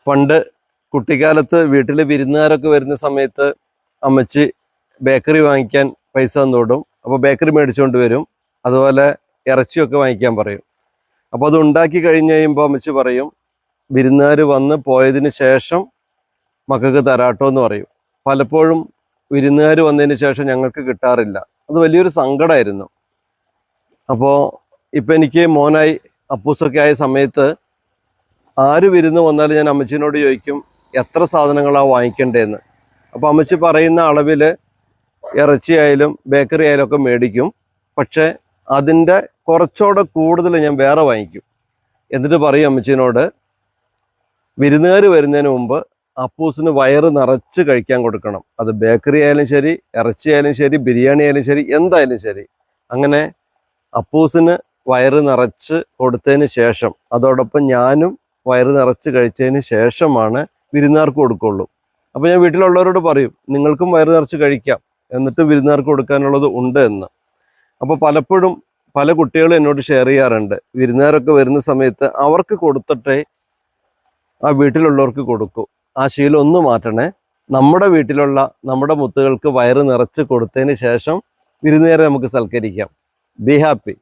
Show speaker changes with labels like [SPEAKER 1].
[SPEAKER 1] പണ്ട് കുട്ടിക്കാലത്ത് വീട്ടിൽ വിരുന്നുകാരൊക്കെ വരുന്ന സമയത്ത് അമ്മച്ചി ബേക്കറി വാങ്ങിക്കാൻ പൈസ തന്നോടും. അപ്പോൾ ബേക്കറി മേടിച്ചുകൊണ്ട് വരും. അതുപോലെ ഇറച്ചിയൊക്കെ വാങ്ങിക്കാൻ പറയും. അപ്പോൾ അത് ഉണ്ടാക്കി കഴിഞ്ഞ് കഴിയുമ്പോൾ അമ്മച്ചി പറയും, വിരുന്നുകാർ വന്ന് പോയതിന് ശേഷം മക്കൾക്ക് തരാട്ടോ എന്ന് പറയും. പലപ്പോഴും വിരുന്നുകാർ വന്നതിന് ശേഷം ഞങ്ങൾക്ക് കിട്ടാറില്ല. അത് വലിയൊരു സങ്കടമായിരുന്നു. അപ്പോൾ ഇപ്പം എനിക്ക് മോനായി അപ്പൂസൊക്കെ ആയ സമയത്ത് ആര് വിരുന്ന് വന്നാലും ഞാൻ അമ്മച്ചിനോട് ചോദിക്കും എത്ര സാധനങ്ങളാണ് വാങ്ങിക്കേണ്ടതെന്ന്. അപ്പോൾ അമ്മച്ചി പറയുന്ന അളവിൽ ഇറച്ചിയായാലും ബേക്കറി ആയാലും ഒക്കെ മേടിക്കും. പക്ഷേ അതിൻ്റെ കുറച്ചുകൂടെ കൂടുതൽ ഞാൻ വേറെ വാങ്ങിക്കും. എന്നിട്ട് പറയും അമ്മച്ചിനോട്, വിരുന്നുകാർ വരുന്നതിന് മുമ്പ് അപ്പൂസിന് വയറ് നിറച്ച് കഴിക്കാൻ കൊടുക്കണം. അത് ബേക്കറി ആയാലും ശരി, ഇറച്ചി ആയാലും ശരി, ബിരിയാണി ആയാലും ശരി, എന്തായാലും ശരി. അങ്ങനെ അപ്പൂസിന് വയറ് നിറച്ച് കൊടുത്തതിന് ശേഷം അതോടൊപ്പം ഞാനും വയറ് നിറച്ച് കഴിച്ചതിന് ശേഷമാണ് വിരുന്നുകാർക്ക് കൊടുക്കുള്ളൂ. അപ്പോൾ ഞാൻ വീട്ടിലുള്ളവരോട് പറയും, നിങ്ങൾക്കും വയറ് നിറച്ച് കഴിക്കാം, എന്നിട്ട് വിരുന്നുകാർക്ക് കൊടുക്കാനുള്ളത് ഉണ്ട് എന്ന്. അപ്പോൾ പലപ്പോഴും പല കുട്ടികളും എന്നോട് ഷെയർ ചെയ്യാറുണ്ട്, വിരുന്നുകാരൊക്കെ വരുന്ന സമയത്ത് അവർക്ക് കൊടുത്തിട്ടേ ആ വീട്ടിലുള്ളവർക്ക് കൊടുക്കൂ. ആ ശീലം ഒന്ന് മാറ്റണേ. നമ്മുടെ വീട്ടിലുള്ള നമ്മുടെ മുത്തുകൾക്ക് വയറ് നിറച്ച് കൊടുത്തതിന് ശേഷം വിരുന്നുകാരെ നമുക്ക് സൽക്കരിക്കാം. Be happy.